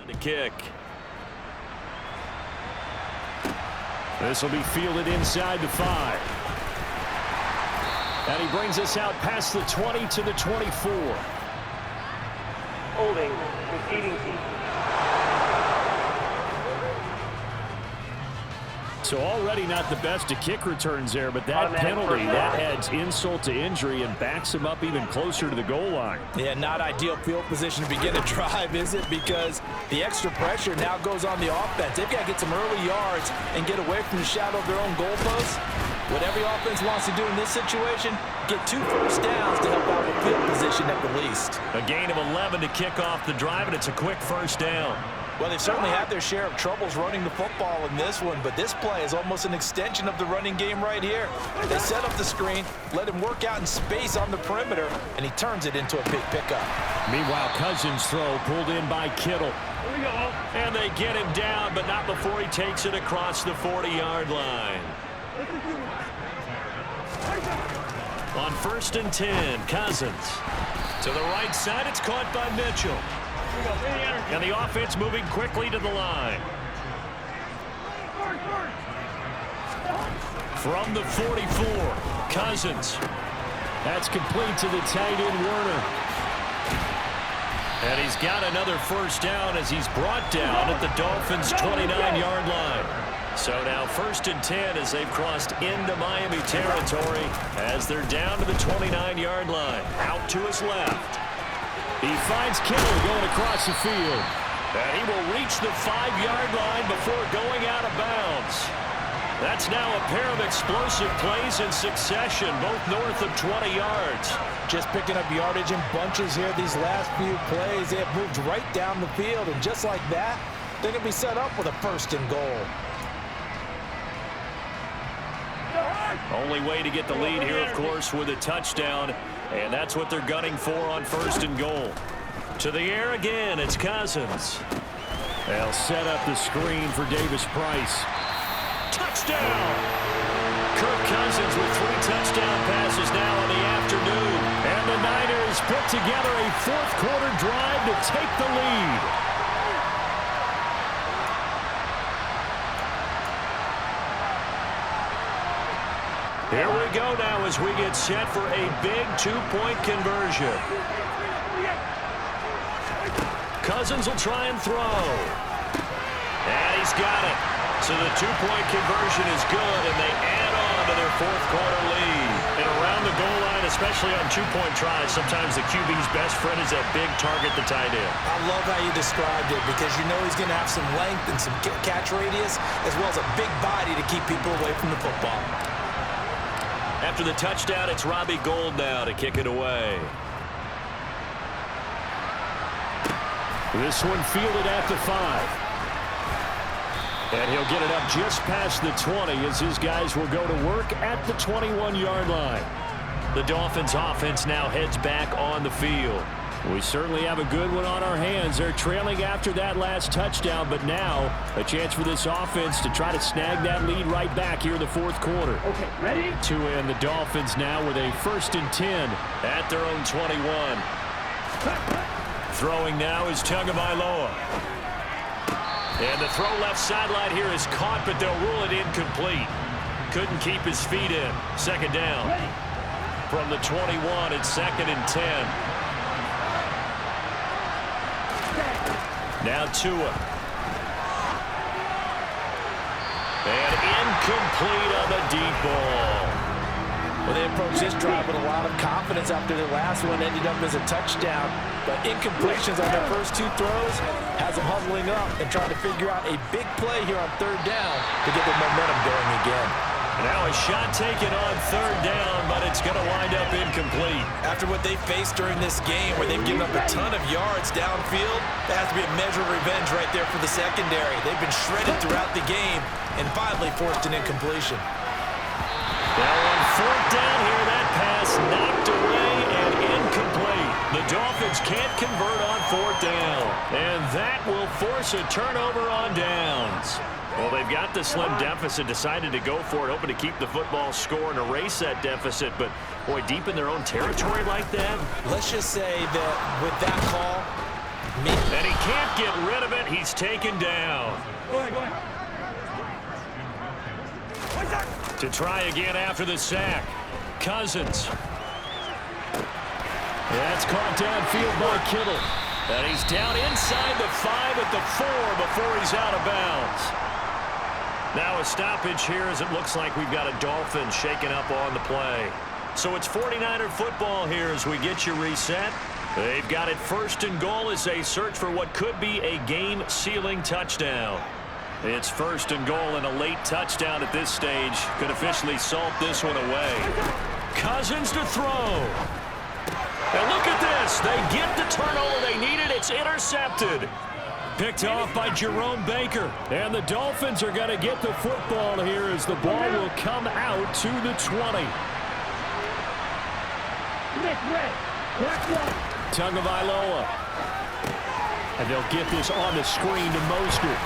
to kick. This will be fielded inside the 5. And he brings us out past the 20 to the 24. Holding, conceding team. So already not the best of kick returns there, but that penalty, that adds insult to injury and backs him up even closer to the goal line. Yeah, not ideal field position to begin a drive, is it? Because the extra pressure now goes on the offense. They've got to get some early yards and get away from the shadow of their own goalposts. What every offense wants to do in this situation, get 2 first downs to help out with field position at the least. A gain of 11 to kick off the drive, and it's a quick first down. Well, they've certainly had their share of troubles running the football in this one, but this play is almost an extension of the running game right here. They set up the screen, let him work out in space on the perimeter, and he turns it into a big pickup. Meanwhile, Cousins' throw pulled in by Kittle. And they get him down, but not before he takes it across the 40-yard line. On 1st and 10, Cousins. To the right side, it's caught by Mitchell. And the offense moving quickly to the line. From the 44, Cousins. That's complete to the tight end, Werner. And he's got another first down as he's brought down at the Dolphins' 29-yard line. So now 1st and 10 as they've crossed into Miami territory as they're down to the 29-yard line. Out to his left. He finds Kittle going across the field. And he will reach the 5-yard line before going out of bounds. That's now a pair of explosive plays in succession, both north of 20 yards. Just picking up yardage in bunches here these last few plays. They have moved right down the field, and just like that, they're going to be set up with a 1st and goal. Only way to get the lead here, of course, with a touchdown. And that's what they're gunning for on 1st and goal. To the air again, it's Cousins. They'll set up the screen for Davis-Price. Touchdown! Kirk Cousins with 3 touchdown passes now in the afternoon. And the Niners put together a 4th quarter drive to take the lead. Here we go now as we get set for a big 2-point conversion. Cousins will try and throw. And he's got it. So the 2-point conversion is good, and they add on to their 4th quarter lead. And around the goal line, especially on 2-point tries, sometimes the QB's best friend is that big target, the tight end. I love how you described it because you know he's going to have some length and some catch radius as well as a big body to keep people away from the football. After the touchdown, it's Robbie Gould now to kick it away. This one fielded at the 5. And he'll get it up just past the 20 as his guys will go to work at the 21-yard line. The Dolphins offense now heads back on the field. We certainly have a good one on our hands. They're trailing after that last touchdown, but now a chance for this offense to try to snag that lead right back here in the 4th quarter. Okay, ready? To end the Dolphins now with a 1st and 10 at their own 21. Throwing now is Tagovailoa. And the throw left sideline here is caught, but they'll rule it incomplete. Couldn't keep his feet in. 2nd down. From the 21, it's 2nd and 10. Now Tua. And incomplete on the deep ball. Well, they approached this drive with a lot of confidence after their last one ended up as a touchdown. But incompletions on their first 2 throws has them huddling up and trying to figure out a big play here on 3rd down to get the momentum going again. Now a shot taken on 3rd down, but it's going to wind up incomplete. After what they faced during this game where they've given up a ton of yards downfield, that has to be a measure of revenge right there for the secondary. They've been shredded throughout the game and finally forced an incompletion. Now on 4th down here, that pass knocked away and incomplete. The Dolphins can't convert on 4th down, and that will force a turnover on downs. Well, they've got the slim deficit, decided to go for it, hoping to keep the football score and erase that deficit. But, boy, deep in their own territory like that. Let's just say that with that call, and he can't get rid of it. He's taken down. Go ahead. To try again after the sack. Cousins. That's caught downfield by Kittle. And he's down inside the 5 at the 4 before he's out of bounds. Now a stoppage here as it looks like we've got a Dolphin shaken up on the play. So it's 49er football here as we get you reset. They've got it first and goal as they search for what could be a game-sealing touchdown. It's first and goal, and a late touchdown at this stage could officially salt this one away. Cousins to throw. And look at this. They get the turnover they needed. It's intercepted. Picked off by Jerome Baker. And the Dolphins are going to get the football here as the ball will come out to the 20. Tagovailoa. And they'll get this on the screen to Mostert.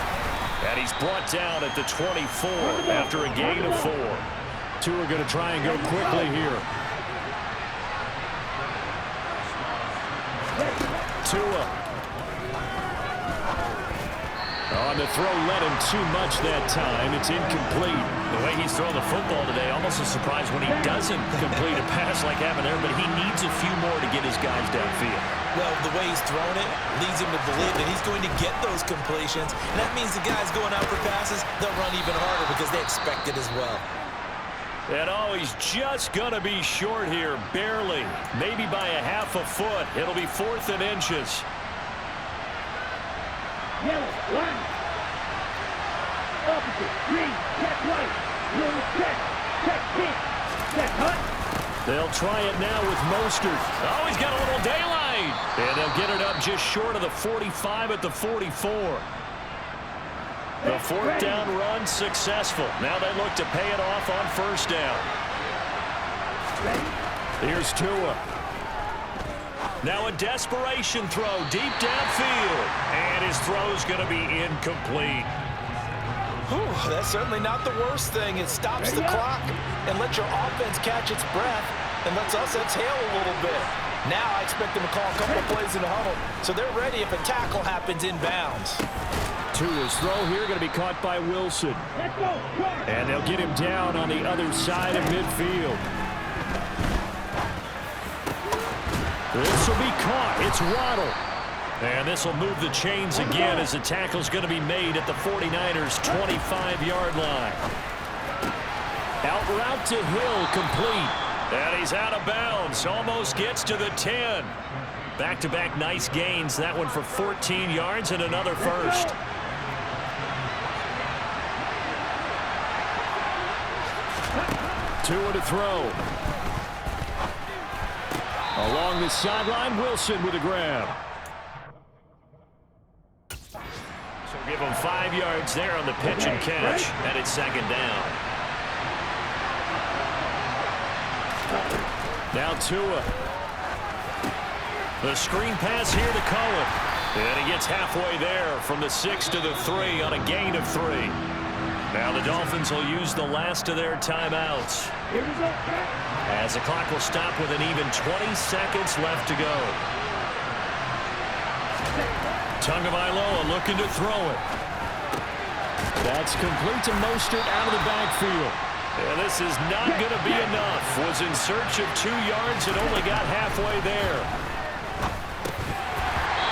And he's brought down at the 24 after a gain of 4. Two are going to try and go quickly here. Tua. On the throw, led him too much that time. It's incomplete. The way he's throwing the football today, almost a surprise when he doesn't complete a pass like happened there, but he needs a few more to get his guys downfield. Well, the way he's thrown it leads him to believe that he's going to get those completions. And that means the guys going out for passes, they'll run even harder because they expect it as well. And oh, he's just going to be short here, barely. Maybe by a half a foot. It'll be 4th and inches. Yellow, 1. Opposite, green, check right. Blue, check pink, check hut. They'll try it now with Mostert. Oh, he's got a little daylight. And they'll get it up just short of the 45 at the 44. The 4th down run successful. Now they look to pay it off on 1st down. Here's Tua. Now a desperation throw deep downfield. And his throw's going to be incomplete. Whew, that's certainly not the worst thing. It stops the clock and lets your offense catch its breath and lets us exhale a little bit. Now I expect them to call a couple of plays in the huddle, so they're ready if a tackle happens inbounds. Tua's throw here going to be caught by Wilson. And they'll get him down on the other side of midfield. This will be caught. It's Waddle. And this will move the chains again as the tackle's going to be made at the 49ers' 25-yard line. Out route to Hill, complete. And he's out of bounds. Almost gets to the 10. Back-to-back nice gains. That one for 14 yards and another first. Tua to throw. Along the sideline, Wilson with a grab. So give him 5 yards there on the pitch and catch. And it's 2nd down. Now Tua. The screen pass here to Cohen. And he gets halfway there from the 6 to the 3 on a gain of 3. Now the Dolphins will use the last of their timeouts. As the clock will stop with an even 20 seconds left to go. Tagovailoa looking to throw it. That's complete to Mostert out of the backfield. And this is not going to be enough. Was in search of 2 yards and only got halfway there.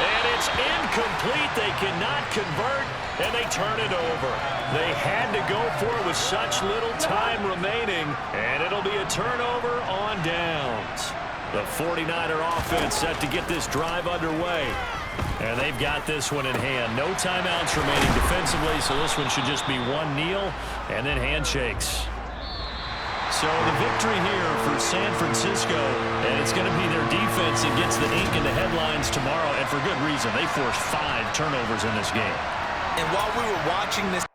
And it's incomplete. They cannot convert, and they turn it over. They had to go for it with such little time remaining, and it'll be a turnover on downs. The 49er offense set to get this drive underway. And they've got this one in hand. No timeouts remaining defensively, so this one should just be one kneel and then handshakes. So the victory here for San Francisco, and it's going to be their defense that gets the ink in the headlines tomorrow, and for good reason. They forced 5 turnovers in this game. And while we were watching this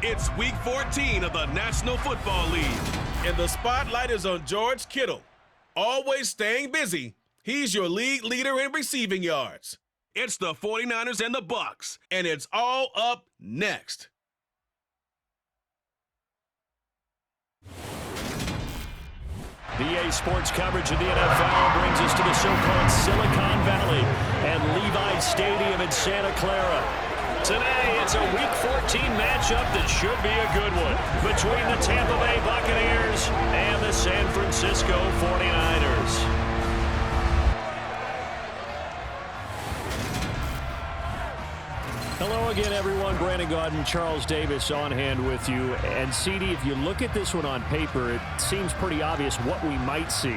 It's Week 14 of the National Football League, and the spotlight is on George Kittle. Always staying busy, he's your league leader in receiving yards. It's the 49ers and the Bucs, and it's all up next. EA Sports coverage of the NFL brings us to the so-called Silicon Valley and Levi Stadium in Santa Clara. Today, it's a Week 14 matchup that should be a good one between the Tampa Bay Buccaneers and the San Francisco 49ers. Hello again, everyone. Brandon Gaudin, Charles Davis on hand with you. And, CD, if you look at this one on paper, it seems pretty obvious what we might see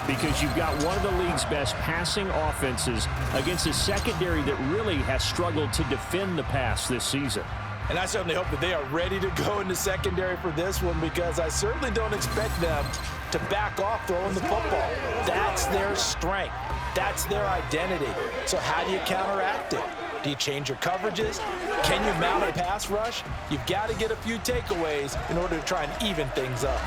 because you've got one of the league's best passing offenses against a secondary that really has struggled to defend the pass this season. And I certainly hope that they are ready to go in the secondary for this one because I certainly don't expect them to back off throwing the football. That's their strength. That's their identity. So how do you counteract it? Do you change your coverages? Can you mount a pass rush? You've got to get a few takeaways in order to try and even things up.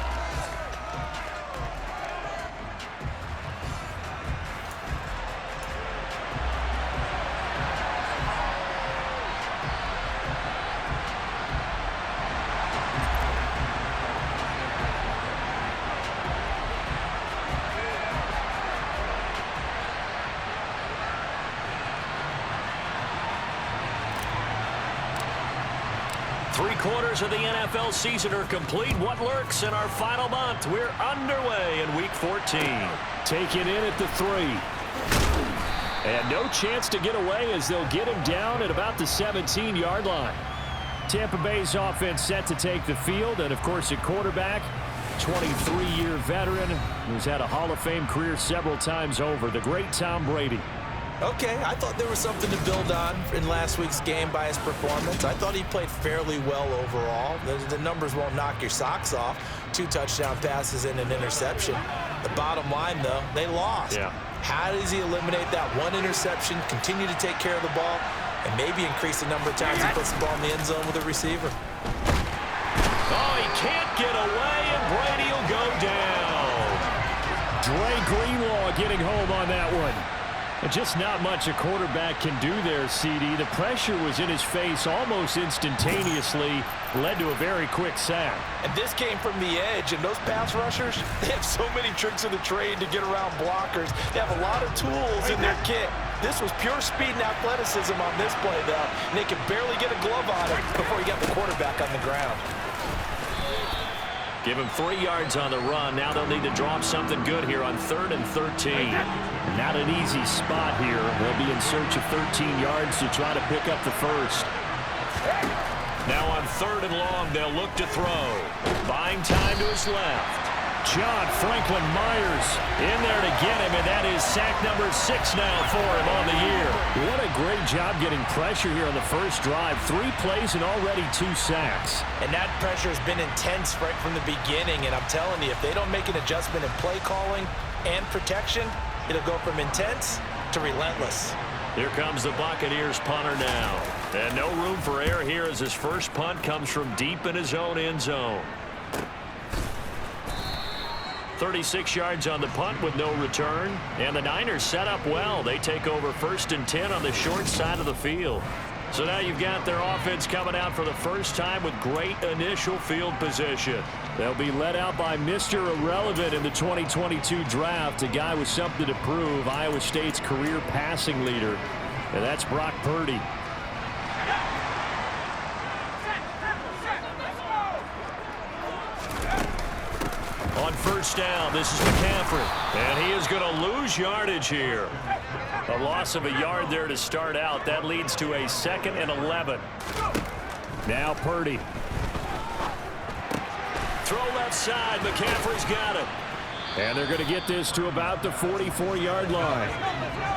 Three-quarters of the NFL season are complete. What lurks in our final month? We're underway in Week 14. Take it in at the 3. And no chance to get away as they'll get him down at about the 17-yard line. Tampa Bay's offense set to take the field. And, of course, at quarterback, 23-year veteran who's had a Hall of Fame career several times over, the great Tom Brady. Okay, I thought there was something to build on in last week's game by his performance. I thought he played fairly well overall. The numbers won't knock your socks off. 2 touchdown passes and an interception. The bottom line, though, they lost. Yeah. How does he eliminate that one interception, continue to take care of the ball, and maybe increase the number of times he puts the ball in the end zone with a receiver? Oh, he can't get away, and Brady will go down. Dre Greenlaw getting home on that one. Just not much a quarterback can do there, CD. The pressure was in his face almost instantaneously, led to a very quick sack. And this came from the edge, and those pass rushers, they have so many tricks of the trade to get around blockers. They have a lot of tools in their kit. This was pure speed and athleticism on this play, though, and they could barely get a glove on it before he got the quarterback on the ground. Give him 3 yards on the run. Now they'll need to drop something good here on 3rd and 13. Not an easy spot here. They'll be in search of 13 yards to try to pick up the first. Now on 3rd and long, they'll look to throw. Buying time to his left. John Franklin Myers in there to get him, and that is sack number 6 now for him on the year. What a great job getting pressure here on the first drive. 3 plays and already 2 sacks. And that pressure has been intense right from the beginning, and I'm telling you, if they don't make an adjustment in play calling and protection, it'll go from intense to relentless. Here comes the Buccaneers punter now. And no room for error here as his first punt comes from deep in his own end zone. 36 yards on the punt with no return. And the Niners set up well. They take over 1st and 10 on the short side of the field. So now you've got their offense coming out for the first time with great initial field position. They'll be led out by Mr. Irrelevant in the 2022 draft, a guy with something to prove, Iowa State's career passing leader. And that's Brock Purdy. On 1st down, this is McCaffrey. And he is going to lose yardage here. A loss of a yard there to start out. That leads to a 2nd and 11. Now Purdy. Throw left side. McCaffrey's got it. And they're going to get this to about the 44-yard line.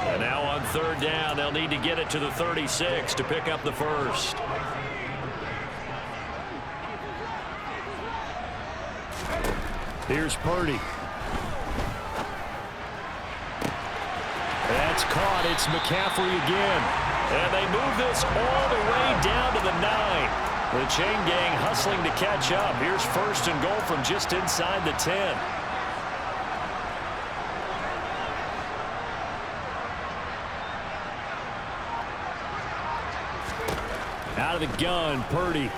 And now on 3rd down, they'll need to get it to the 36 to pick up the first. Here's Purdy. That's caught. It's McCaffrey again. And they move this all the way down to the 9. The chain gang hustling to catch up. Here's 1st and goal from just inside the 10. Out of the gun, Purdy.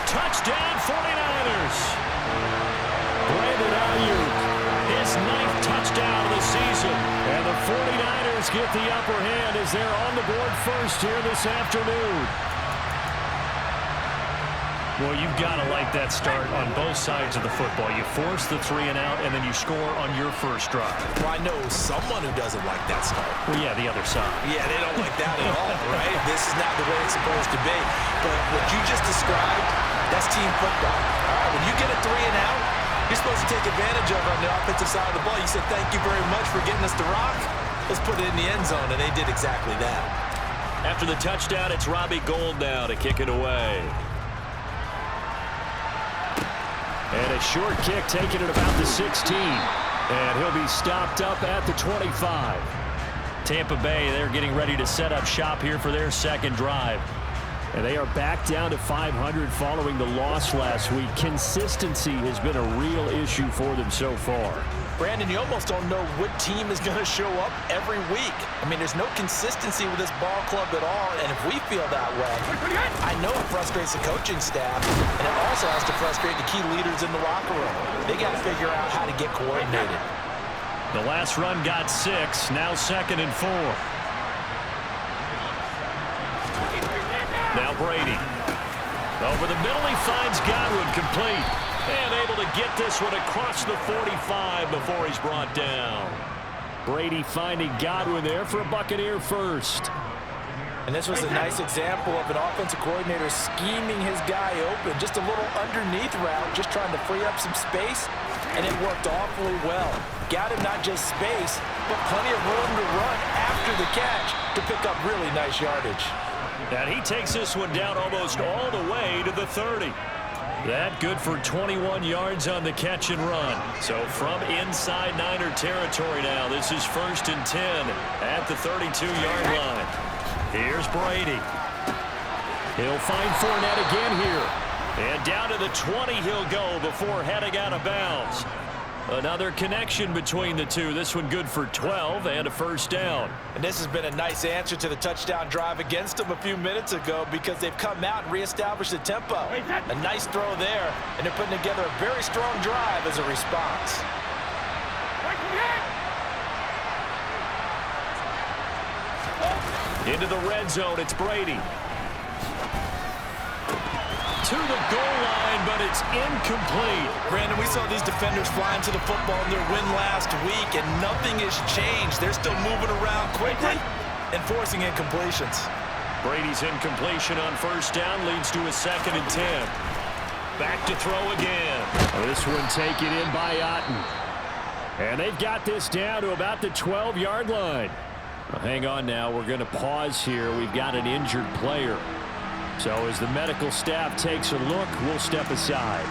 Touchdown, 49ers. Brandon Ayuk, his 9th touchdown of the season. And the 49ers get the upper hand as they're on the board first here this afternoon. Well, you've got to like that start on both sides of the football. You force the 3 and out, and then you score on your first drive. Well, I know someone who doesn't like that start. Well, yeah, the other side. Yeah, they don't like that at all, right? This is not the way it's supposed to be. But what you just described, that's team football. All right, when you get a 3 and out, you're supposed to take advantage of it on the offensive side of the ball. You said, thank you very much for getting us the rock. Let's put it in the end zone, and they did exactly that. After the touchdown, it's Robbie Gould now to kick it away. And a short kick taken at about the 16. And he'll be stopped up at the 25. Tampa Bay, they're getting ready to set up shop here for their second drive. And they are back down to 500 following the loss last week. Consistency has been a real issue for them so far. Brandon, you almost don't know what team is going to show up every week. I mean, there's no consistency with this ball club at all, and if we feel that way, I know it frustrates the coaching staff, and it also has to frustrate the key leaders in the locker room. They got to figure out how to get coordinated. The last run got 6, now 2nd and 4. Now Brady. Over the middle, he finds Godwin complete. And able to get this one across the 45 before he's brought down. Brady finding Godwin there for a Buccaneer first. And this was a nice example of an offensive coordinator scheming his guy open. Just a little underneath route, just trying to free up some space, and it worked awfully well. Got him not just space, but plenty of room to run after the catch to pick up really nice yardage. And he takes this one down almost all the way to the 30. That good for 21 yards on the catch and run. So from inside Niner territory now, this is 1st and 10 at the 32-yard line. Here's Brady. He'll find Fournette again here. And down to the 20 he'll go before heading out of bounds. Another connection between the two. This one good for 12 and a first down. And this has been a nice answer to the touchdown drive against them a few minutes ago because they've come out and reestablished the tempo. A nice throw there, and they're putting together a very strong drive as a response. Into the red zone, it's Brady. To the goal line, but it's incomplete. Brandon, we saw these defenders flying to the football in their win last week, and nothing has changed. They're still moving around quickly and forcing incompletions. Brady's incompletion on first down leads to a 2nd and 10. Back to throw again. This one taken in by Otten. And they've got this down to about the 12-yard line. Well, hang on now. We're going to pause here. We've got an injured player. So as the medical staff takes a look, we'll step aside.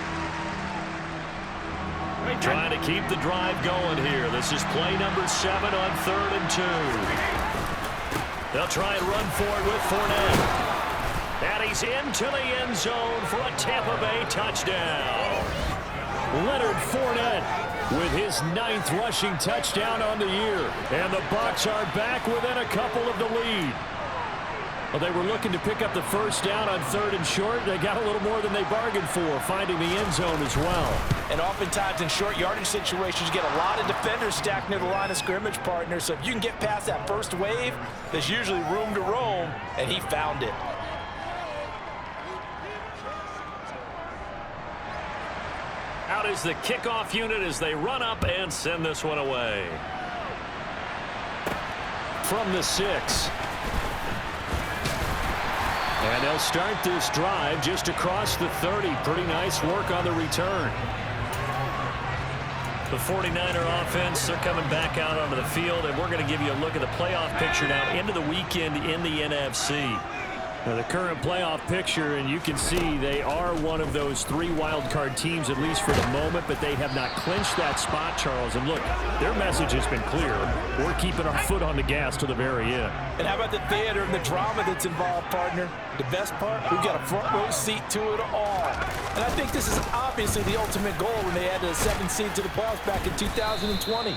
Trying to keep the drive going here. This is play number 7 on 3rd and 2. They'll try and run for it with Fournette. And he's into the end zone for a Tampa Bay touchdown. Leonard Fournette with his 9th rushing touchdown on the year. And the Bucs are back within a couple of the lead. Well, they were looking to pick up the first down on 3rd and short. They got a little more than they bargained for, finding the end zone as well. And oftentimes in short yardage situations, you get a lot of defenders stacked near the line of scrimmage, partner. So if you can get past that first wave, there's usually room to roam, and he found it. Out is the kickoff unit as they run up and send this one away. From the 6. And they'll start this drive just across the 30. Pretty nice work on the return. The 49er offense, they're coming back out onto the field, and we're going to give you a look at the playoff picture now into the weekend in the NFC. Now, the current playoff picture, and you can see they are one of those 3 wild card teams, at least for the moment, but they have not clinched that spot, Charles. And look, their message has been clear. We're keeping our foot on the gas to the very end. And how about the theater and the drama that's involved, partner? The best part, we've got a front row seat to it all. And I think this is obviously the ultimate goal when they added a 7th seed to the playoffs back in 2020.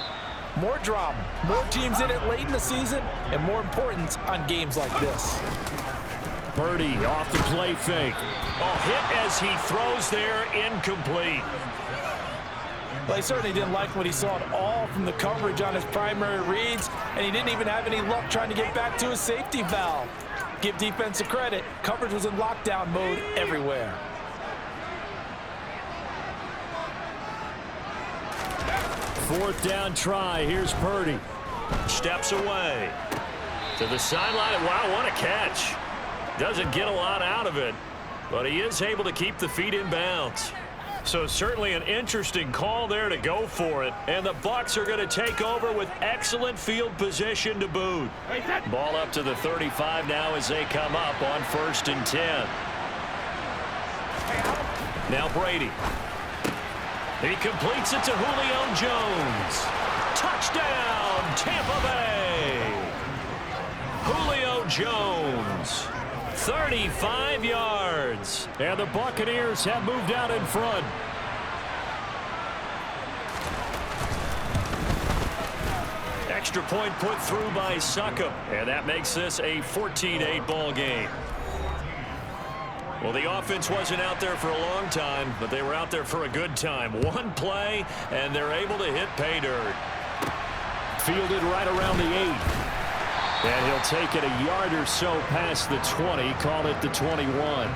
More drama, more teams in it late in the season, and more importance on games like this. Purdy off the play fake. Hit as he throws there, incomplete. Well, he certainly didn't like what he saw at all from the coverage on his primary reads, and he didn't even have any luck trying to get back to his safety valve. Give defense a credit. Coverage was in lockdown mode everywhere. Fourth down try. Here's Purdy. Steps away to the sideline. Wow, what a catch. Doesn't get a lot out of it, but he is able to keep the feet in bounds. So certainly an interesting call there to go for it. And the Bucs are going to take over with excellent field position to boot. Ball up to the 35 now as they come up on 1st and 10. Now Brady. He completes it to Julio Jones. Touchdown, Tampa Bay. Julio Jones. 35 yards. And the Buccaneers have moved out in front. Extra point put through by Succop. And that makes this a 14-8 ball game. Well, the offense wasn't out there for a long time, but they were out there for a good time. One play, and they're able to hit pay dirt. Fielded right around the 8. And he'll take it a yard or so past the 20, call it the 21.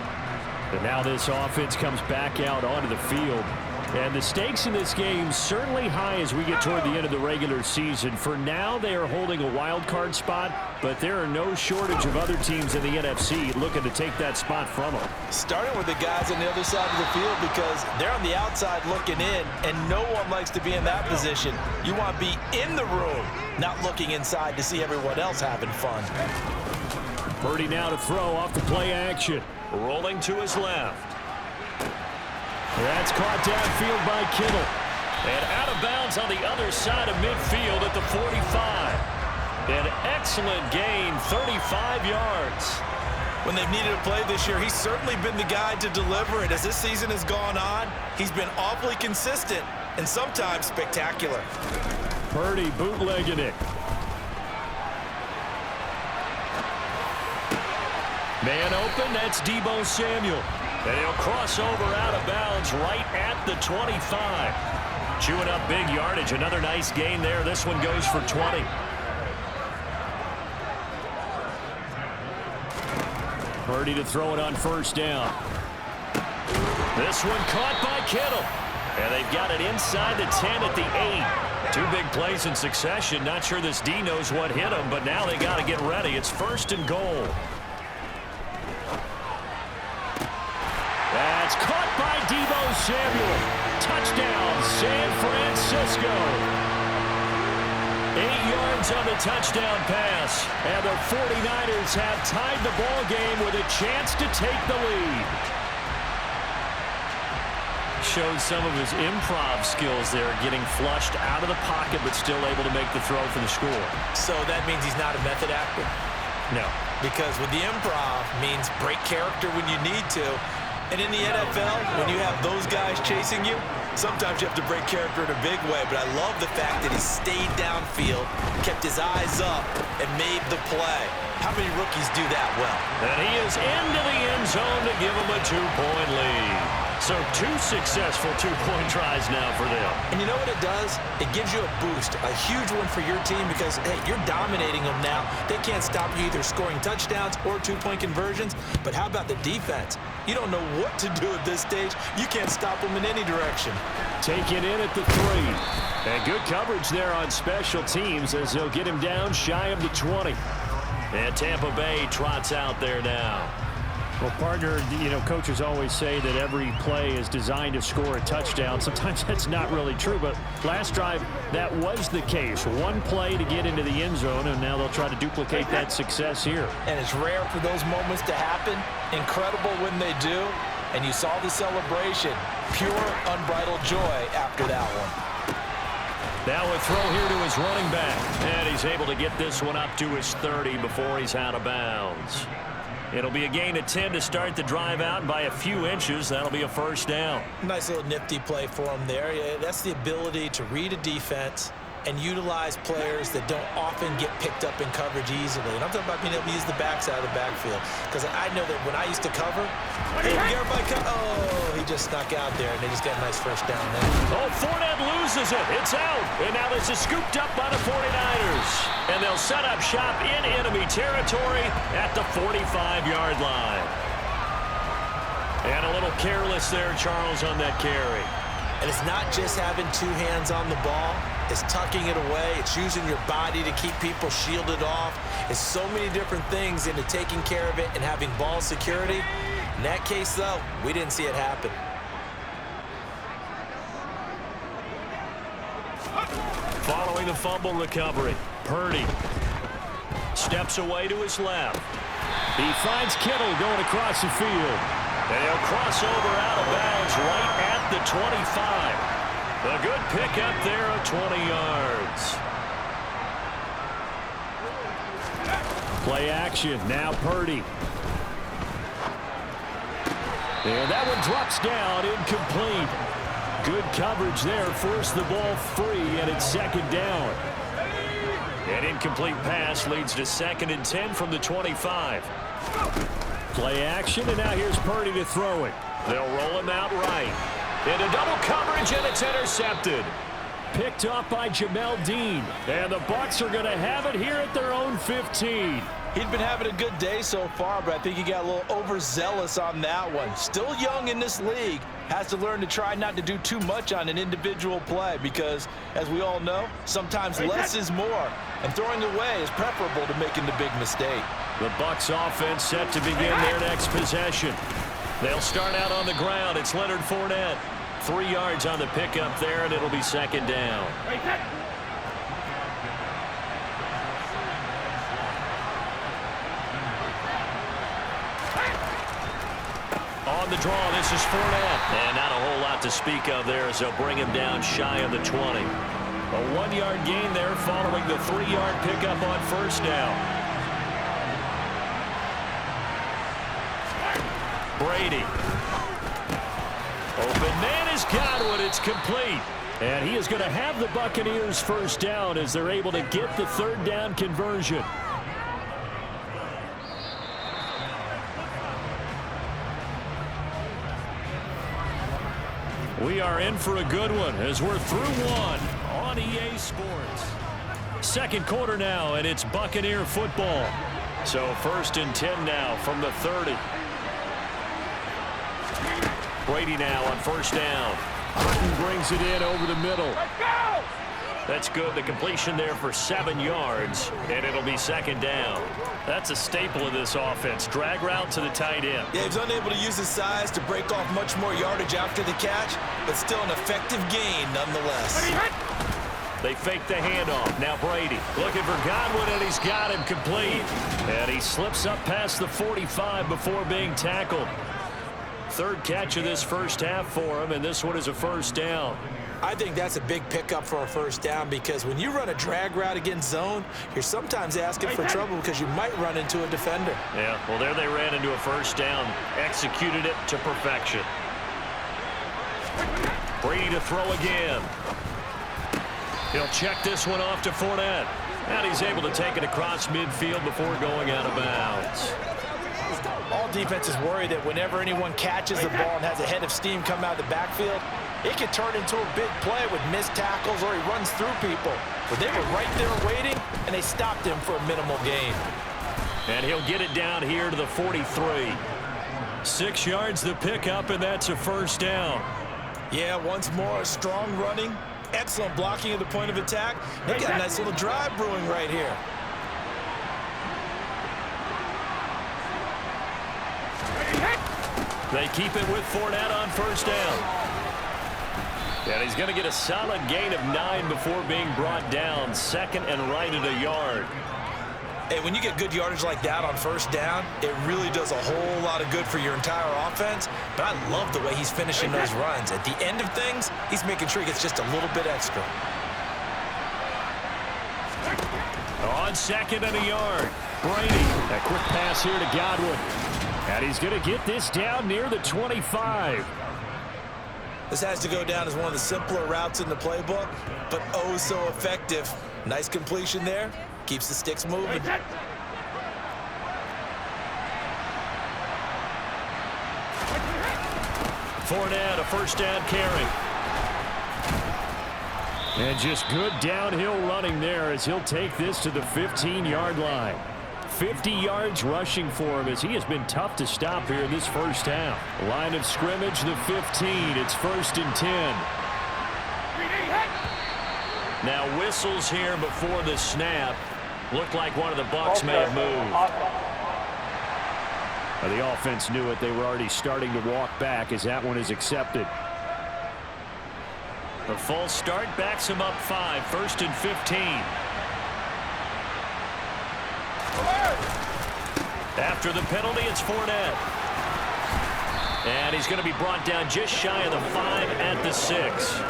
And now this offense comes back out onto the field. And the stakes in this game certainly high as we get toward the end of the regular season. For now, they are holding a wild card spot, but there are no shortage of other teams in the NFC looking to take that spot from them. Starting with the guys on the other side of the field because they're on the outside looking in, and no one likes to be in that position. You want to be in the room, not looking inside to see everyone else having fun. Purdy now to throw off the play action. Rolling to his left. That's caught downfield by Kittle. And out of bounds on the other side of midfield at the 45. An excellent gain, 35 yards. When they've needed a play this year, he's certainly been the guy to deliver it. As this season has gone on, he's been awfully consistent and sometimes spectacular. Purdy bootlegging it. Man open, that's Deebo Samuel. And he'll cross over out of bounds right at the 25. Chewing up big yardage. Another nice gain there. This one goes for 20. Purdy to throw it on 1st down. This one caught by Kittle. And they've got it inside the 10 at the 8. 2 big plays in succession. Not sure this D knows what hit him, but now they got to get ready. It's 1st and goal. That's caught by Deebo Samuel. Touchdown, San Francisco. 8 yards on the touchdown pass. And the 49ers have tied the ball game with a chance to take the lead. Shows some of his improv skills there, getting flushed out of the pocket, but still able to make the throw for the score. So that means he's not a method actor? No. Because with the improv means break character when you need to. And in the NFL, when you have those guys chasing you, sometimes you have to break character in a big way. But I love the fact that he stayed downfield, kept his eyes up, and made the play. How many rookies do that well? And he is into the end zone to give him a 2-point lead. So 2 successful 2-point tries now for them. And you know what it does? It gives you a boost, a huge one for your team because, hey, you're dominating them now. They can't stop you either scoring touchdowns or 2-point conversions. But how about the defense? You don't know what to do at this stage. You can't stop them in any direction. Take it in at the 3. And good coverage there on special teams as they'll get him down shy of the 20. And Tampa Bay trots out there now. Well, partner, coaches always say that every play is designed to score a touchdown. Sometimes that's not really true, but last drive, that was the case. One play to get into the end zone, and now they'll try to duplicate that success here. And it's rare for those moments to happen. Incredible when they do. And you saw the celebration. Pure, unbridled joy after that one. Now a throw here to his running back. And he's able to get this one up to his 30 before he's out of bounds. It'll be a gain of 10 to start the drive out, and by a few inches, that'll be a first down. Nice little nifty play for him there. Yeah, that's the ability to read a defense and utilize players that don't often get picked up in coverage easily. And I'm talking about being able to use the backside of the backfield. Because I know that when I used to cover, hey, everybody he just snuck out there, and they just got a nice first down there. Oh, Fournette loses it. It's out. And now this is scooped up by the 49ers. And they'll set up shop in enemy territory at the 45-yard line. And a little careless there, Charles, on that carry. And it's not just having two hands on the ball. It's tucking it away. It's using your body to keep people shielded off. It's so many different things into taking care of it and having ball security. In that case, though, we didn't see it happen. Following the fumble recovery, Purdy steps away to his left. He finds Kittle going across the field. They'll cross over out of bounds right at the 25. A good pickup there of 20 yards. Play action. Now Purdy. And that one drops down, incomplete. Good coverage there. Forced the ball free, and it's second down. An incomplete pass leads to 2nd and 10 from the 25. Play action, and now here's Purdy to throw it. They'll roll him out right. Into double coverage, and it's intercepted. Picked up by Jamel Dean. And the Bucs are going to have it here at their own 15. He'd been having a good day so far, but I think he got a little overzealous on that one. Still young in this league. Has to learn to try not to do too much on an individual play because, as we all know, sometimes less is more. And throwing away is preferable to making the big mistake. The Bucs offense set to begin their next possession. They'll start out on the ground. It's Leonard Fournette. 3 yards on the pickup there, and it'll be second down. On the draw, this is Fournette. And not a whole lot to speak of there as they'll bring him down shy of the 20. A 1-yard gain there following the 3-yard pickup on first down. Brady. Open man has got one. It's complete. And he is going to have the Buccaneers first down as they're able to get the 3rd down conversion. We are in for a good one as we're through one on EA Sports. Second quarter now, and it's Buccaneer football. So 1st and 10 now from the 30. Brady now on first down. Burton brings it in over the middle. Let's go! That's good. The completion there for 7 yards, and it'll be second down. That's a staple of this offense. Drag route to the tight end. Yeah, he's unable to use his size to break off much more yardage after the catch, but still an effective gain nonetheless. They fake the handoff. Now Brady looking for Godwin, and he's got him complete. And he slips up past the 45 before being tackled. 3rd catch of this first half for him, and this one is a first down. I think that's a big pickup for a first down because when you run a drag route against zone, you're sometimes asking for trouble because you might run into a defender. Yeah, well, there they ran into a first down, executed it to perfection. Brady to throw again. He'll check this one off to Fournette. And he's able to take it across midfield before going out of bounds. All defenses worry that whenever anyone catches the ball and has a head of steam come out of the backfield, it can turn into a big play with missed tackles or he runs through people. But they were right there waiting, and they stopped him for a minimal gain. And he'll get it down here to the 43. 6 yards the pickup, and that's a first down. Yeah, once more, strong running, excellent blocking at the point of attack. They got a nice little drive brewing right here. They keep it with Fournette on first down. And he's going to get a solid gain of 9 before being brought down. Second and right at a yard. Hey, when you get good yardage like that on first down, it really does a whole lot of good for your entire offense. But I love the way he's finishing those runs. At the end of things, he's making sure he gets just a little bit extra. On second and a yard, Brady. A quick pass here to Godwin. And he's going to get this down near the 25. This has to go down as one of the simpler routes in the playbook, but oh so effective. Nice completion there. Keeps the sticks moving. Fournette, a first down carry. And just good downhill running there as he'll take this to the 15-yard line. 50 yards rushing for him as he has been tough to stop here in this first half. Line of scrimmage, the 15. It's first and 10. Now whistles here before the snap. Looked like one of the Bucs may have moved. The offense knew it. They were already starting to walk back as that one is accepted. The false start backs him up 5. First and 15. After the penalty, it's Fournette. And he's going to be brought down just shy of the 5 at the 6.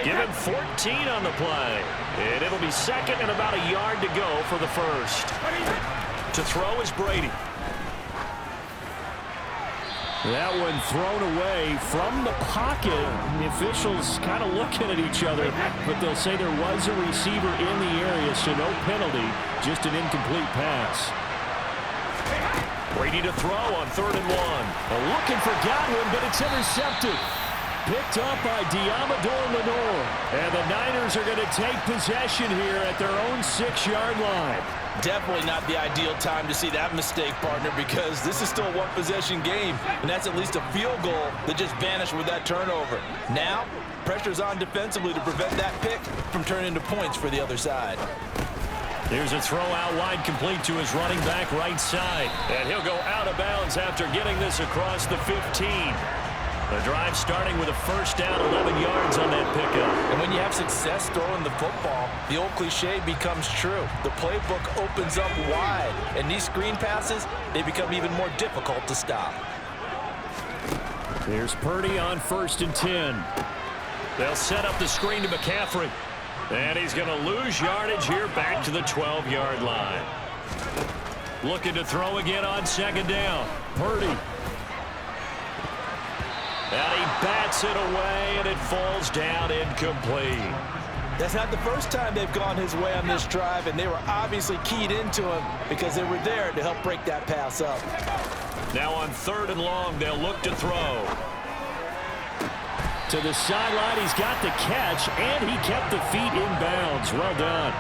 Give him 14 on the play. And it'll be second and about a yard to go for the first. To throw is Brady. That one thrown away from the pocket. The officials kind of looking at each other, but they'll say there was a receiver in the area, so no penalty, just an incomplete pass. Brady to throw on 3rd and 1. Looking for Godwin, but it's intercepted. Picked up by Diamador Lenore. And the Niners are going to take possession here at their own 6-yard line. Definitely not the ideal time to see that mistake, partner, because this is still a one-possession game, and that's at least a field goal that just vanished with that turnover. Now, pressure's on defensively to prevent that pick from turning into points for the other side. There's a throw out wide complete to his running back right side. And he'll go out of bounds after getting this across the 15. The drive starting with a first down, 11 yards on that pickup. And when you have success throwing the football, the old cliche becomes true. The playbook opens up wide, and these screen passes, they become even more difficult to stop. Here's Purdy on 1st and 10. They'll set up the screen to McCaffrey. And he's going to lose yardage here back to the 12-yard line. Looking to throw again on 2nd down. Purdy. And he bats it away, and it falls down incomplete. That's not the first time they've gone his way on this drive, and they were obviously keyed into him because they were there to help break that pass up. Now on 3rd and long, they'll look to throw. To the sideline, he's got the catch, and he kept the feet in bounds. Well done.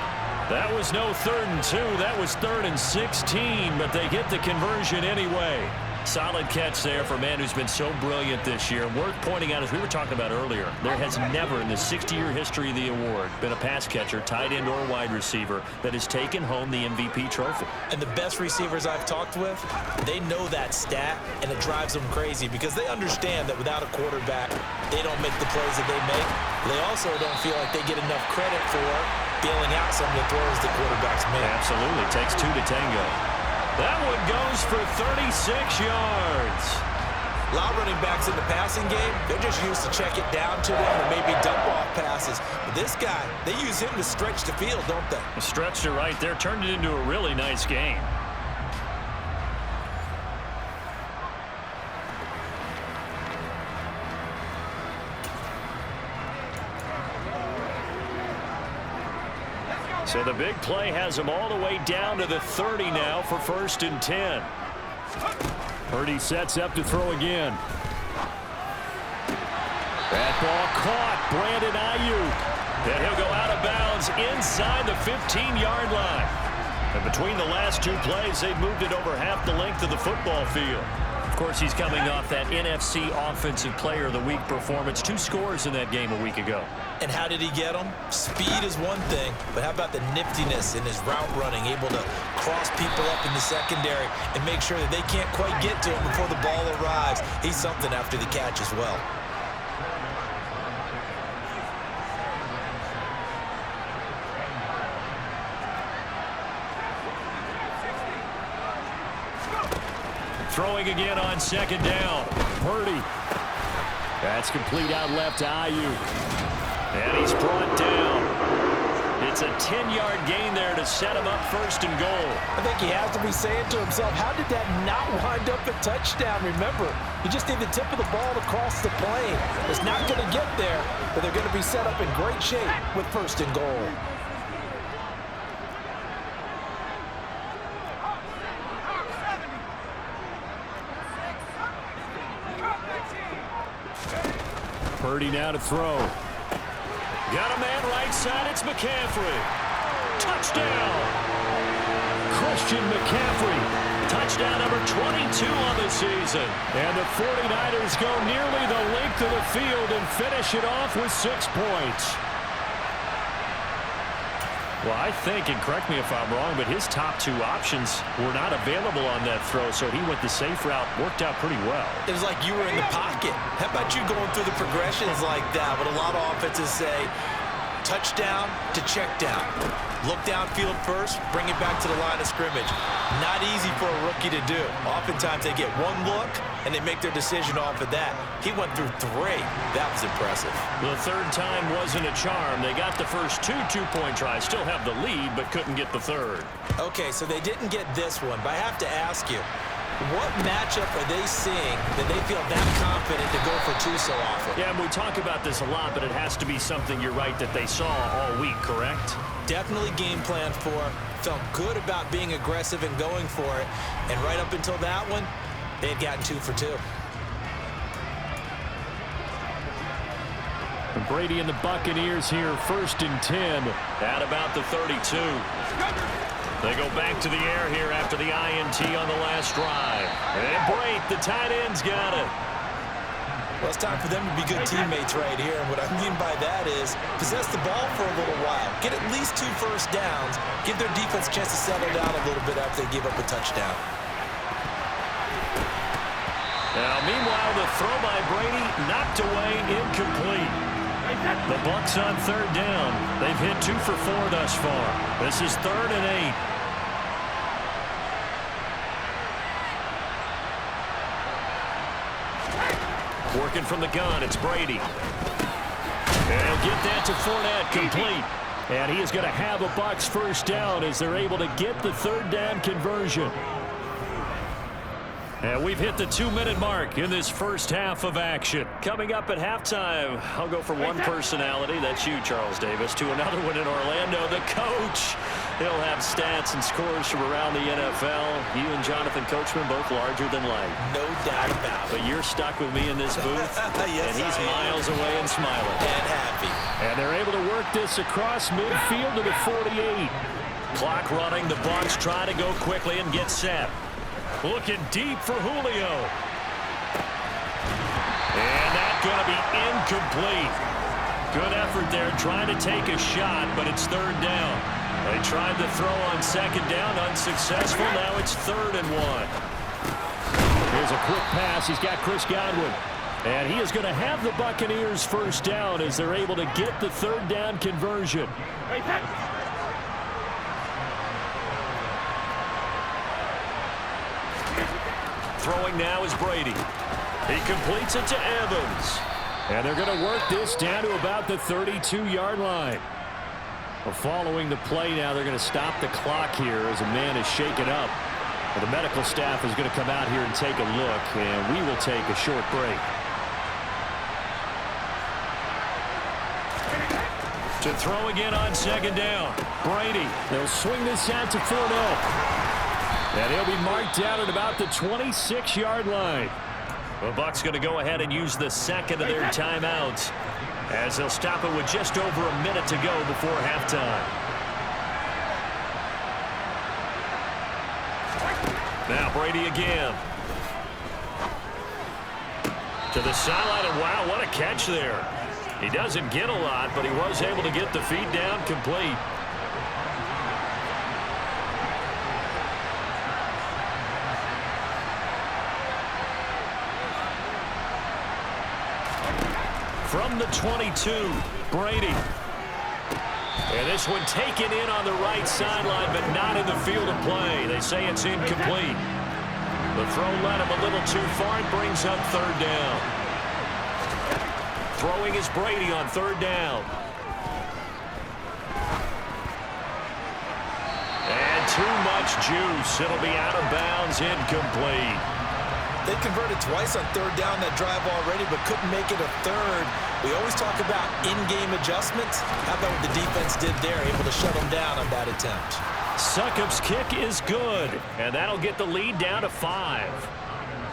That was no 3rd and 2. That was 3rd and 16, but they get the conversion anyway. Solid catch there for a man who's been so brilliant this year. Worth pointing out, as we were talking about earlier, there has never in the 60-year history of the award been a pass catcher, tight end or wide receiver that has taken home the MVP trophy. And the best receivers I've talked with, they know that stat, and it drives them crazy because they understand that without a quarterback, they don't make the plays that they make. They also don't feel like they get enough credit for bailing out some of the throws the quarterbacks make. Absolutely. Takes 2 to tango. That one goes for 36 yards. A lot of running backs in the passing game, they're just used to check it down to them or maybe dump off passes. But this guy, they use him to stretch the field, don't they? Stretched it right there, turned it into a really nice game. So the big play has him all the way down to the 30 now for 1st and 10. Purdy sets up to throw again. That ball caught. Brandon Ayuk. And he'll go out of bounds inside the 15-yard line. And between the last 2 plays, they've moved it over half the length of the football field. Of course, he's coming off that NFC Offensive Player of the Week performance. 2 scores in that game a week ago. And how did he get them? Speed is one thing, but how about the niftiness in his route running, able to cross people up in the secondary and make sure that they can't quite get to him before the ball arrives. He's something after the catch as well. Throwing again on 2nd down. Purdy. That's complete out left to Ayuk. And he's brought down. It's a 10-yard gain there to set him up 1st and goal. I think he has to be saying to himself, how did that not wind up a touchdown? Remember, you just need the tip of the ball to cross the plane. It's not going to get there, but they're going to be set up in great shape with 1st and goal. Purdy now to throw. Got a man right side. It's McCaffrey. Touchdown. Christian McCaffrey. Touchdown number 22 on the season. And the 49ers go nearly the length of the field and finish it off with 6 points. Well, I think, and correct me if I'm wrong, but his top 2 options were not available on that throw, so he went the safe route, worked out pretty well. It was like you were in the pocket. How about you going through the progressions like that? But a lot of offenses say touchdown to check down. Look downfield first, bring it back to the line of scrimmage. Not easy for a rookie to do. Oftentimes they get 1 look, and they make their decision off of that. He went through 3. That was impressive. The 3rd time wasn't a charm. They got the first 2 two-point tries, still have the lead, but couldn't get the 3rd. Okay, so they didn't get this one, but I have to ask you, what matchup are they seeing that they feel that confident to go for 2 so often? Yeah, and we talk about this a lot, but it has to be something, you're right, that they saw all week, correct? Definitely game planned for. Felt good about being aggressive and going for it. And right up until that one, they had gotten 2 for 2. And Brady and the Buccaneers here, 1st and 10 at about the 32. They go back to the air here after the INT on the last drive. And Brate, the tight end's got it. Well, it's time for them to be good teammates right here. And what I mean by that is possess the ball for a little while. Get at least 2 first downs. Give their defense a chance to settle down a little bit after they give up a touchdown. Now, meanwhile, the throw by Brady knocked away, incomplete. The Bucs on 3rd down. They've hit 2 for 4 thus far. This is 3rd and 8. Working from the gun, it's Brady. And he'll get that to Fournette, complete. And he is going to have a Bucs 1st down as they're able to get the 3rd down conversion. And we've hit the 2-minute mark in this first half of action. Coming up at halftime, I'll go from one personality, that's you, Charles Davis, to another one in Orlando, the coach. He'll have stats and scores from around the NFL. You and Jonathan Coachman both larger than life. No doubt about it. But you're stuck with me in this booth, yes, and he's miles away and smiling. And happy. And they're able to work this across midfield to the 48. Clock running, the Bucs try to go quickly and get set. Looking deep for Julio. And that's going to be incomplete. Good effort there trying to take a shot, but it's 3rd down. They tried to throw on 2nd down, unsuccessful. Now it's 3rd and 1. Here's a quick pass. He's got Chris Godwin. And he is going to have the Buccaneers 1st down as they're able to get the 3rd down conversion. Throwing now is Brady. He completes it to Evans. And they're going to work this down to about the 32-yard line. Well, following the play now, they're going to stop the clock here as a man is shaken up. Well, the medical staff is going to come out here and take a look, and we will take a short break. To throw again on 2nd down. Brady, they'll swing this out to Fournette. And he'll be marked down at about the 26-yard line. The Bucs going to go ahead and use the 2nd of their timeouts as they'll stop it with just over a minute to go before halftime. Now Brady again. To the sideline, and wow, what a catch there. He doesn't get a lot, but he was able to get the feet down complete. From the 22, Brady. And this one taken in on the right sideline, but not in the field of play. They say it's incomplete. The throw led him a little too far and brings up third down. Throwing is Brady on third down. And too much juice. It'll be out of bounds, incomplete. They converted twice on third down that drive already, but couldn't make it a third. We always talk about in-game adjustments. How about what the defense did there, able to shut them down on that attempt? Succop's kick is good, and that'll get the lead down to 5.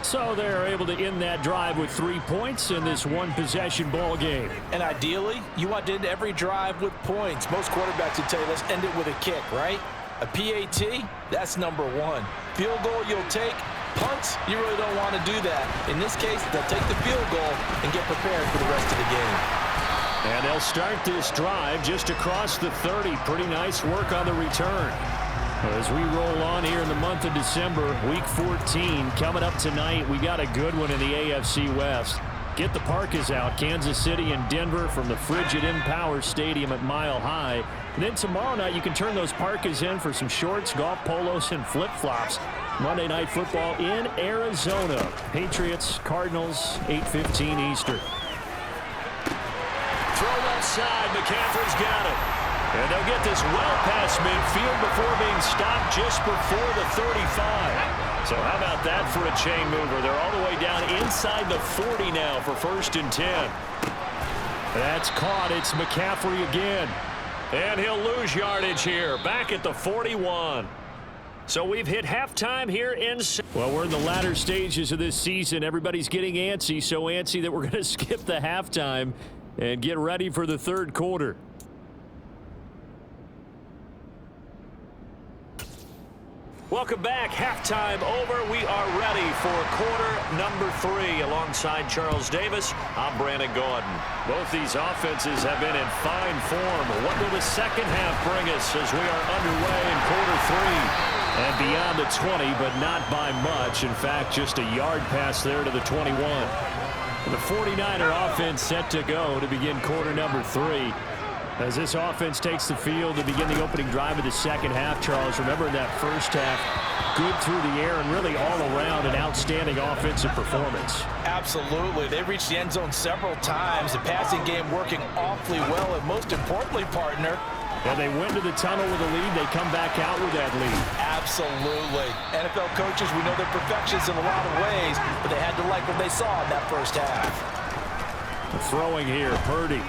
So they're able to end that drive with 3 points in this one-possession ball game. And ideally, you want to end every drive with points. Most quarterbacks would tell you, let's end it with a kick, right? A PAT, that's number 1. Field goal you'll take. Punts, you really don't want to do that. In this case, they'll take the field goal and get prepared for the rest of the game. And they'll start this drive just across the 30. Pretty nice work on the return. As we roll on here in the month of December, Week 14, coming up tonight, we got a good one in the AFC West. Get the Parkas out, Kansas City and Denver from the frigid Empower Stadium at Mile High. And then tomorrow night, you can turn those Parkas in for some shorts, golf polos, and flip-flops. Monday Night Football in Arizona. Patriots, Cardinals, 8:15 Eastern. Throw outside, McCaffrey's got it. And they'll get this well past midfield before being stopped just before the 35. So how about that for a chain mover? They're all the way down inside the 40 now for 1st and 10. That's caught. It's McCaffrey again. And he'll lose yardage here. Back at the 41. So we've hit halftime here in... Well, we're in the latter stages of this season. Everybody's getting antsy, so antsy that we're going to skip the halftime and get ready for the third quarter. Welcome back. Halftime over. We are ready for quarter number 3. Alongside Charles Davis, I'm Brandon Gordon. Both these offenses have been in fine form. What will the second half bring us as we are underway in quarter 3? And beyond the 20, but not by much. In fact, just a yard pass there to the 21. The 49er offense set to go to begin quarter number 3. As this offense takes the field to begin the opening drive of the second half, Charles, remember in that first half, good through the air and really all around an outstanding offensive performance. Absolutely. They reached the end zone several times. The passing game working awfully well, and most importantly, partner, and they went to the tunnel with a lead. They come back out with that lead. Absolutely. NFL coaches, we know they're perfectionists in a lot of ways, but they had to like what they saw in that first half. Throwing here, Purdy.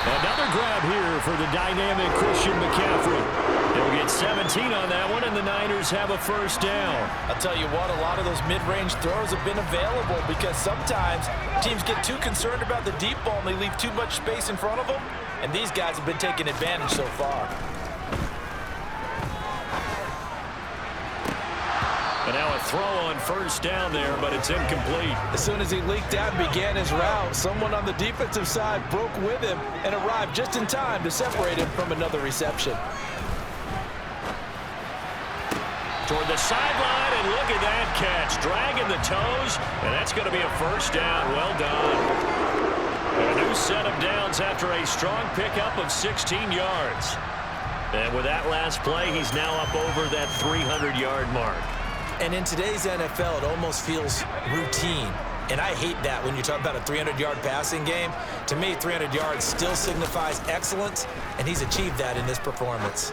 Another grab here for the dynamic Christian McCaffrey. They'll get 17 on that one, and the Niners have a first down. I'll tell you what, a lot of those mid-range throws have been available because sometimes teams get too concerned about the deep ball and they leave too much space in front of them, and these guys have been taking advantage so far. And now a throw on first down there, but it's incomplete. As soon as he leaked out and began his route, someone on the defensive side broke with him and arrived just in time to separate him from another reception. Toward the sideline, and look at that catch. Dragging the toes, and that's going to be a first down. Well done. And a new set of downs after a strong pickup of 16 yards. And with that last play, he's now up over that 300-yard mark. And in today's NFL, it almost feels routine. And I hate that when you talk about a 300-yard passing game. To me, 300 yards still signifies excellence, and he's achieved that in this performance.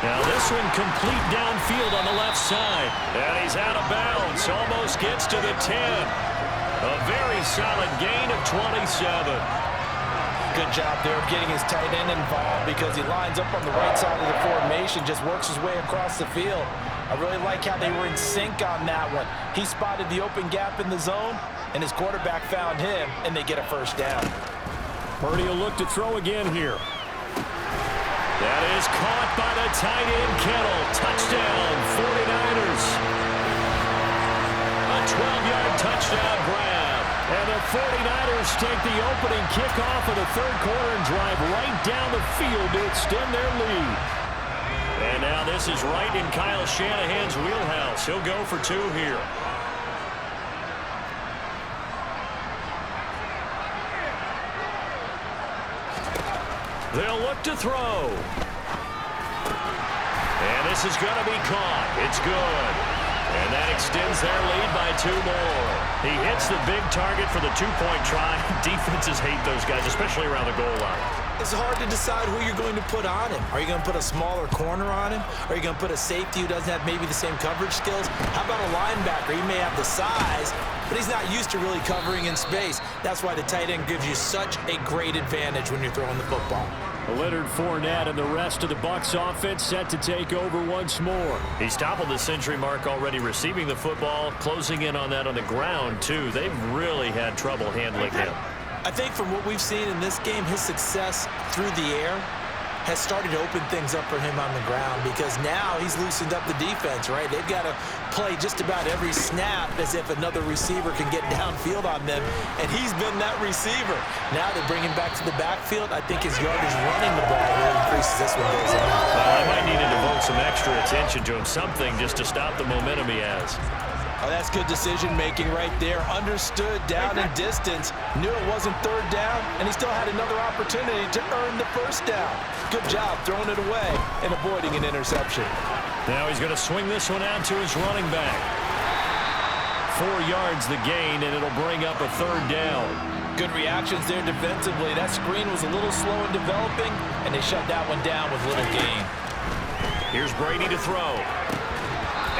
Now this one complete downfield on the left side. And he's out of bounds. Almost gets to the 10. A very solid gain of 27. Good job there of getting his tight end involved because he lines up on the right side of the formation, just works his way across the field. I really like how they were in sync on that one. He spotted the open gap in the zone, and his quarterback found him, and they get a first down. Purdy will look to throw again here. That is caught by the tight end, Kittle. Touchdown, 49ers. A 12-yard touchdown grab. And the 49ers take the opening kickoff of the third quarter and drive right down the field to extend their lead. And now this is right in Kyle Shanahan's wheelhouse. He'll go for 2 here. They'll look to throw. And this is going to be caught. It's good. And that extends their lead by 2 more. He hits the big target for the 2-point try. Defenses hate those guys, especially around the goal line. It's hard to decide who you're going to put on him. Are you going to put a smaller corner on him? Are you going to put a safety who doesn't have maybe the same coverage skills? How about a linebacker? He may have the size, but he's not used to really covering in space. That's why the tight end gives you such a great advantage when you're throwing the football. Leonard Fournette and the rest of the Bucs offense set to take over once more. He's toppled the century mark already receiving the football, closing in on that on the ground, too. They've really had trouble handling him. I think from what we've seen in this game, his success through the air has started to open things up for him on the ground because now he's loosened up the defense, right? They've got to play just about every snap as if another receiver can get downfield on them, and he's been that receiver. Now they bring him back to the backfield. I think his yardage running the ball really increases this one goes on. I might need to devote some extra attention to him, something just to stop the momentum he has. Oh, that's good decision-making right there. Understood down and distance. Knew it wasn't third down, and he still had another opportunity to earn the first down. Good job throwing it away and avoiding an interception. Now he's going to swing this one out to his running back. 4 yards the gain, and it'll bring up a third down. Good reactions there defensively. That screen was a little slow in developing, and they shut that one down with little gain. Here's Brady to throw.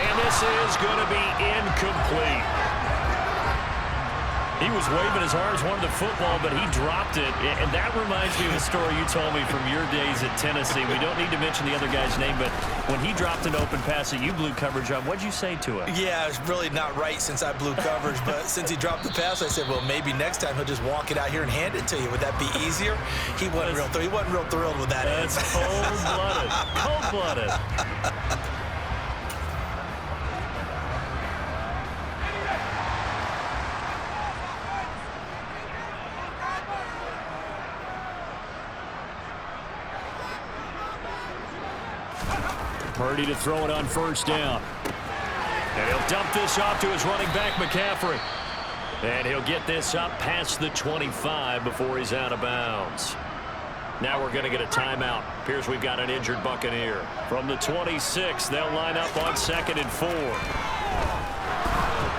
And this is going to be incomplete. He was waving his arms, wanted the football, but he dropped it. And that reminds me of a story you told me from your days at Tennessee. We don't need to mention the other guy's name, but when he dropped an open pass that you blew coverage on, what'd you say to him? Yeah, it's really not right since I blew coverage, but since he dropped the pass, I said, well, maybe next time he'll just walk it out here and hand it to you. Would that be easier? He wasn't real thrilled with that. That's cold-blooded. Cold-blooded. Purdy to throw it on first down. And he'll dump this off to his running back, McCaffrey. And he'll get this up past the 25 before he's out of bounds. Now we're going to get a timeout. Appears we've got an injured Buccaneer. From the 26, they'll line up on 2nd and 4.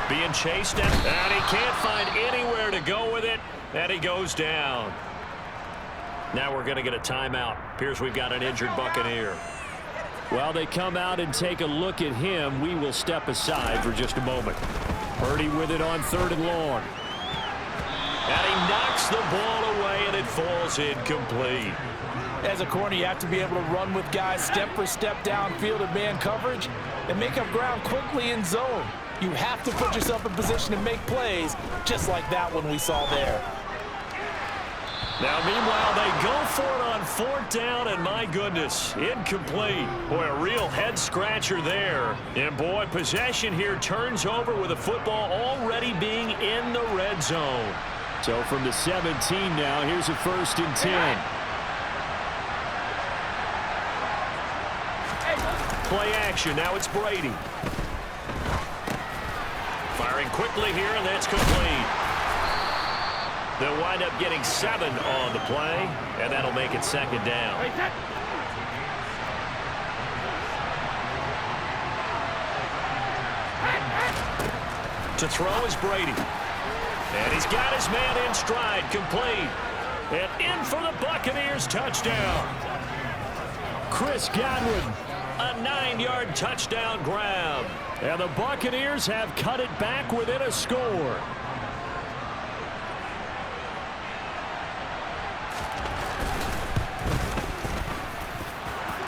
Being chased down, and he can't find anywhere to go with it, and he goes down. Now we're going to get a timeout. Appears we've got an injured Buccaneer. While they come out and take a look at him, we will step aside for just a moment. Purdy with it on 3rd and long. And he knocks the ball away, and it falls incomplete. As a corner, you have to be able to run with guys step for step downfield in man coverage and make up ground quickly in zone. You have to put yourself in position to make plays, just like that one we saw there. Now, meanwhile, they go for it on 4th down, and my goodness, incomplete. Boy, a real head-scratcher there. And, boy, possession here turns over with the football already being in the red zone. So from the 17 now, here's a 1st and 10. Play action. Now it's Brady. Firing quickly here, and that's complete. They'll wind up getting 7 on the play, and that'll make it 2nd down. To throw is Brady. And he's got his man in stride, complete. And in for the Buccaneers, touchdown. Chris Godwin, a 9-yard touchdown grab. And the Buccaneers have cut it back within a score.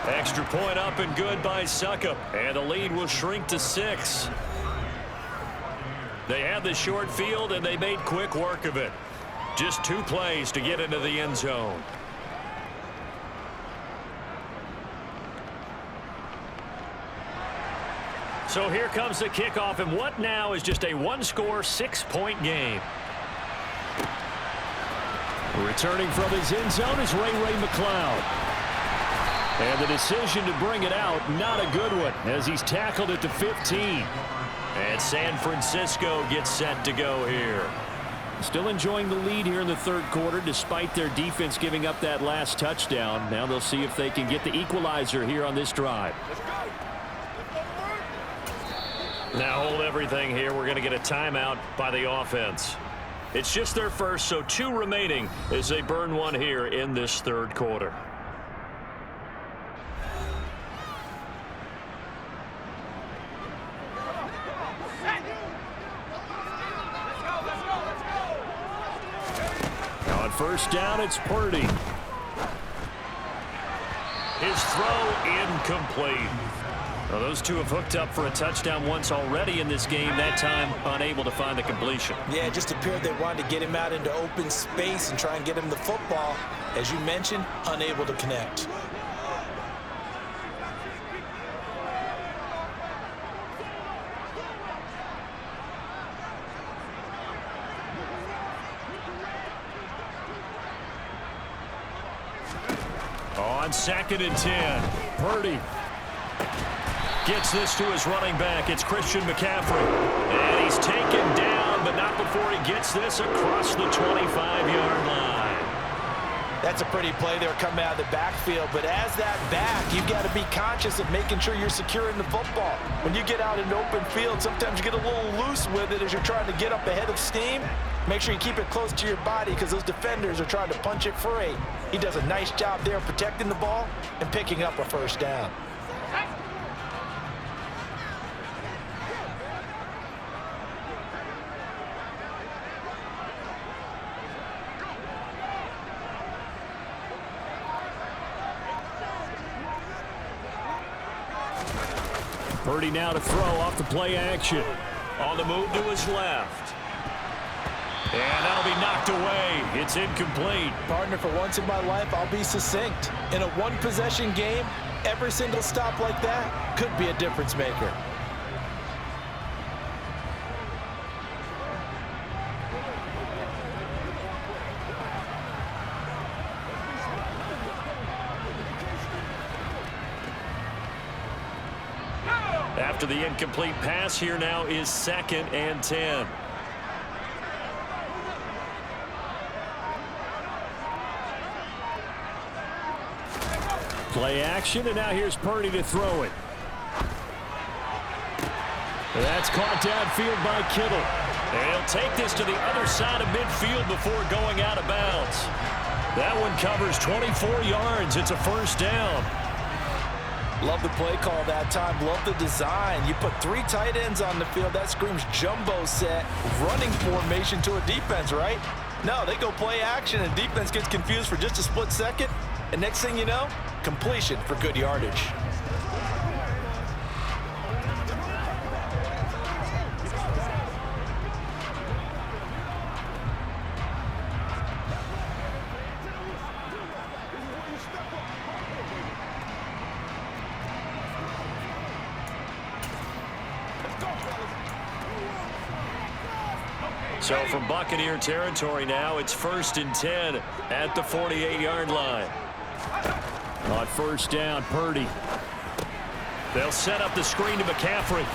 Extra point up and good by Suckup. And the lead will shrink to 6. They had the short field, and they made quick work of it. Just 2 plays to get into the end zone. So here comes the kickoff, and what now is just a one-score, 6-point game. Returning from his end zone is Ray McCloud. And the decision to bring it out, not a good one, as he's tackled at the 15. And San Francisco gets set to go here. Still enjoying the lead here in the third quarter, despite their defense giving up that last touchdown. Now they'll see if they can get the equalizer here on this drive. Now hold everything here. We're going to get a timeout by the offense. It's just their first, so 2 remaining as they burn one here in this third quarter. On first down, it's Purdy. His throw incomplete. Well, those two have hooked up for a touchdown once already in this game, that time unable to find the completion. Yeah, it just appeared they wanted to get him out into open space and try and get him the football. As you mentioned, unable to connect. On 2nd and 10, Purdy gets this to his running back. It's Christian McCaffrey. And he's taken down, but not before he gets this across the 25-yard line. That's a pretty play there coming out of the backfield, but as that back, you've got to be conscious of making sure you're securing the football. When you get out in open field, sometimes you get a little loose with it as you're trying to get up ahead of steam. Make sure you keep it close to your body because those defenders are trying to punch it free. He does a nice job there protecting the ball and picking up a first down. Purdy now to throw off the play action. On the move to his left. And that'll be knocked away. It's incomplete. Partner, for once in my life, I'll be succinct. In a one-possession game, every single stop like that could be a difference maker. After the incomplete pass, here now is 2nd and 10. Play action, and now here's Purdy to throw it. That's caught downfield by Kittle. And he'll take this to the other side of midfield before going out of bounds. That one covers 24 yards. It's a first down. Love the play call that time. Love the design. You put 3 tight ends on the field. That screams jumbo set, running formation to a defense, right? No, they go play action, and defense gets confused for just a split second. And next thing you know, completion for good yardage. So from Buccaneer territory now, it's 1st and 10 at the 48-yard line. On first down, Purdy. They'll set up the screen to McCaffrey.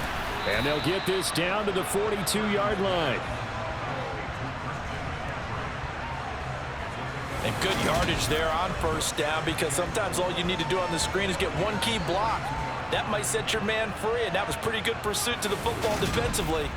And they'll get this down to the 42-yard line. And good yardage there on first down, because sometimes all you need to do on the screen is get one key block. That might set your man free, and that was pretty good pursuit to the football defensively.